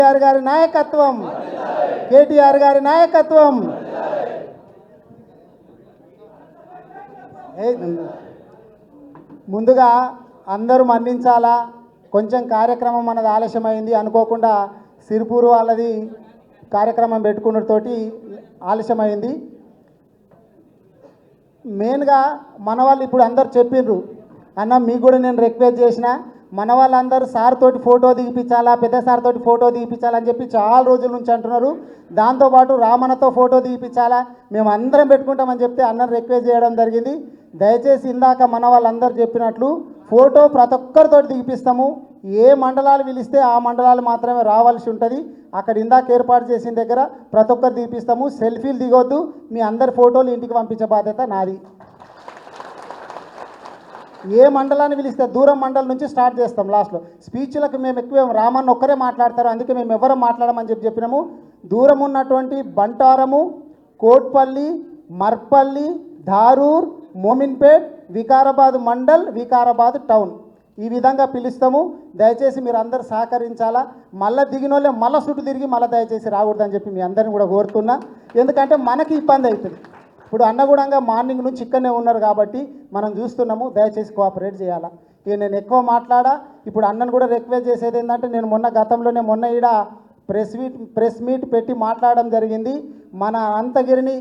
కేటీఆర్ గారి నాయకత్వం, కేటీఆర్ గారి నాయకత్వం. ముందుగా అందరూ మన్నించాలా, కొంచెం కార్యక్రమం మనది ఆలస్యమైంది అనుకోకుండా సిరిపూరు వాళ్ళది కార్యక్రమం పెట్టుకున్నతోటి ఆలస్యమైంది. మెయిన్గా మన వాళ్ళు ఇప్పుడు అందరు చెప్పిండ్రు, అన్న మీకు కూడా నేను రిక్వెస్ట్ చేసిన, మన వాళ్ళందరూ సార్ తోటి ఫోటో దిగిపించాలా, పెద్ద సార్ తోటి ఫోటో దిగిపించాలని చెప్పి చాలా రోజుల నుంచి అంటున్నారు. దాంతోపాటు రామన్నతో ఫోటో దిగిపించాలా, మేము అందరం పెట్టుకుంటామని చెప్తే అన్నను రిక్వెస్ట్ చేయడం జరిగింది. దయచేసి ఇందాక మన వాళ్ళందరూ చెప్పినట్లు ఫోటో ప్రతి ఒక్కరితోటి దిగిపిస్తాము. ఏ మండలాలు పిలిస్తే ఆ మండలాలు మాత్రమే రావాల్సి ఉంటుంది. అక్కడ ఇందాక ఏర్పాటు చేసిన దగ్గర ప్రతి ఒక్కరు దిగిపిస్తాము. సెల్ఫీలు దిగొద్దు, మీ అందరి ఫోటోలు ఇంటికి పంపించే బాధ్యత నాది. ఏ మండలాన్ని పిలిస్తే దూరం మండలం నుంచి స్టార్ట్ చేస్తాం. లాస్ట్లో స్పీచ్లకు మేము ఎక్కువ రామన్న ఒక్కరే మాట్లాడతారు, అందుకే మేము ఎవరు మాట్లాడమని చెప్పినాము. దూరం ఉన్నటువంటి బంటారము, కోట్పల్లి, మర్పల్లి, ధారూర్, మోమిన్పేట్, వికారాబాద్ మండల్, వికారాబాద్ టౌన్, ఈ విధంగా పిలుస్తాము. దయచేసి మీరు అందరు సహకరించాలా. మళ్ళీ దిగిన వాళ్ళే మళ్ళీ చుట్టూ తిరిగి మళ్ళీ దయచేసి రాకూడదని చెప్పి మీ అందరిని కూడా కోరుతున్నా. ఎందుకంటే మనకి ఇబ్బంది అవుతుంది. ఇప్పుడు అన్నగూడంగా మార్నింగ్ నుంచి ఇక్కడనే ఉన్నారు కాబట్టి మనం చూస్తున్నాము. దయచేసి కోఆపరేట్ చేయాలా. ఇక నేను ఎక్కువ మాట్లాడా. ఇప్పుడు అన్నను కూడా రిక్వెస్ట్ చేసేది ఏంటంటే, నేను మొన్న ఈడ ప్రెస్ మీట్ పెట్టి మాట్లాడడం జరిగింది. మన అనంతగిరిని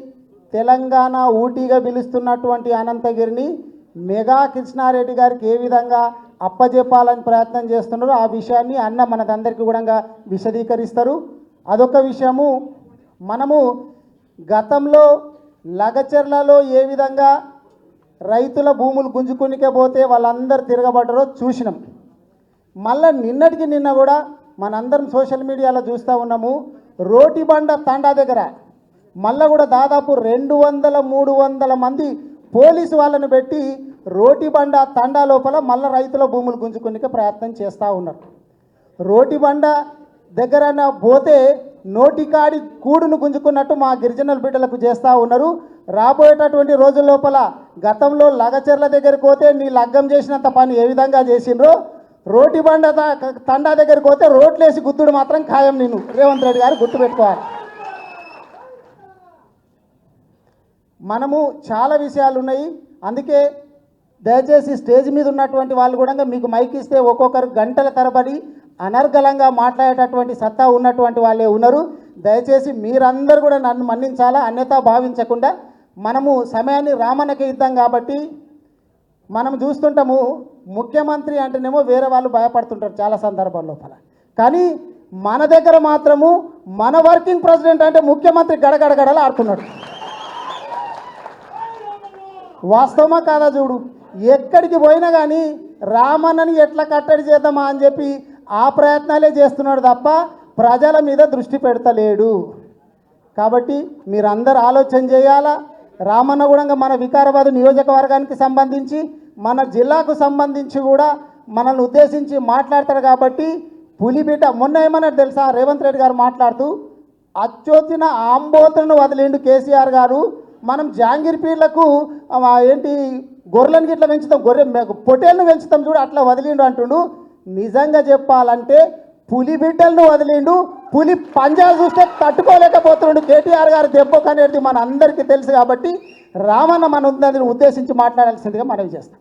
తెలంగాణ ఊటీగా పిలుస్తున్నటువంటి అనంతగిరిని మెగా కృష్ణారెడ్డి గారికి ఏ విధంగా అప్పజెప్పాలని ప్రయత్నం చేస్తున్నారో ఆ విషయాన్ని అన్న మనకందరికీ కూడా విశదీకరిస్తారు. అదొక విషయము. మనము గతంలో లగచెర్లలో ఏ విధంగా రైతుల భూములు గుంజుకునికే పోతే వాళ్ళందరూ తిరగబడ్డారో చూసినాం. మళ్ళీ నిన్న కూడా మనందరం సోషల్ మీడియాలో చూస్తూ ఉన్నాము. రోటిబండ తండా దగ్గర మళ్ళీ కూడా దాదాపు 200-300 మంది పోలీసు వాళ్ళను పెట్టి రోటిబండ తండా లోపల మళ్ళీ రైతుల భూములు గుంజుకునికే ప్రయత్నం చేస్తూ ఉన్నారు. రోటిబండ దగ్గర పోతే నోటికాడి కూడును గుంజుకున్నట్టు మా గిరిజనుల బిడ్డలకు చేస్తూ ఉన్నారు. రాబోయేటటువంటి రోజుల లోపల గతంలో లగచెర్ల దగ్గరికి పోతే నీ లగ్గం చేసినంత పని ఏ విధంగా చేసిండ్రో, రోటిబండ తండా దగ్గరికి పోతే రోట్లేసి గుద్దుడు మాత్రం ఖాయం. నేను రేవంత్ రెడ్డి గారు గుర్తుపెట్టుకోవాలి. మనము చాలా విషయాలు ఉన్నాయి. అందుకే దయచేసి స్టేజ్ మీద ఉన్నటువంటి వాళ్ళు కూడా మీకు మైక్ ఇస్తే ఒక్కొక్కరు గంటల తరబడి అనర్గళంగా మాట్లాడేటటువంటి సత్తా ఉన్నటువంటి వాళ్ళే ఉన్నారు. దయచేసి మీరందరూ కూడా నన్ను మన్నించాలా, అన్యతా భావించకుండా. మనము సమయాన్ని రామన్నకి ఇద్దాం కాబట్టి మనం చూస్తుంటాము. ముఖ్యమంత్రి అంటేనేమో వేరే వాళ్ళు భయపడుతుంటారు చాలా సందర్భాల లోపల. కానీ మన దగ్గర మాత్రము మన వర్కింగ్ ప్రెసిడెంట్ అంటే ముఖ్యమంత్రి గడగడగడలా ఆడుతున్నాడు. వాస్తవమా కాదా చూడు. ఎక్కడికి పోయినా కానీ రామన్నని ఎట్లా కట్టడి చేద్దామా అని చెప్పి ఆ ప్రయత్నాలే చేస్తున్నాడు తప్ప ప్రజల మీద దృష్టి పెడతలేడు. కాబట్టి మీరందరూ ఆలోచన చేయాలా. రామన్న కూడా మన వికారాబాద్ నియోజకవర్గానికి సంబంధించి మన జిల్లాకు సంబంధించి కూడా మనల్ని ఉద్దేశించి మాట్లాడతారు. కాబట్టి పులిబిడ్డ మొన్న ఏమన్నాడు తెలుసా, రేవంత్ రెడ్డి గారు మాట్లాడుతూ అచ్చొచ్చిన ఆంబోతులను వదిలేండు కేసీఆర్ గారు. మనం జాంగీర్పీర్లకు ఏంటి గొర్రెలను గిట్లా పెంచుతాం, పొట్టేళ్ళను పెంచుతాం చూడు, అట్లా వదిలిండు అంటుండు. నిజంగా చెప్పాలంటే పులి బిడ్డలను వదిలిండు. పులి పంజా చూస్తే తట్టుకోలేకపోతుండు. కేటీఆర్ గారు దెబ్బకు అనేది మన అందరికీ తెలుసు. కాబట్టి రామన్న మన ఉద్దేశించి మాట్లాడాల్సిందిగా మనవి చేస్తాం.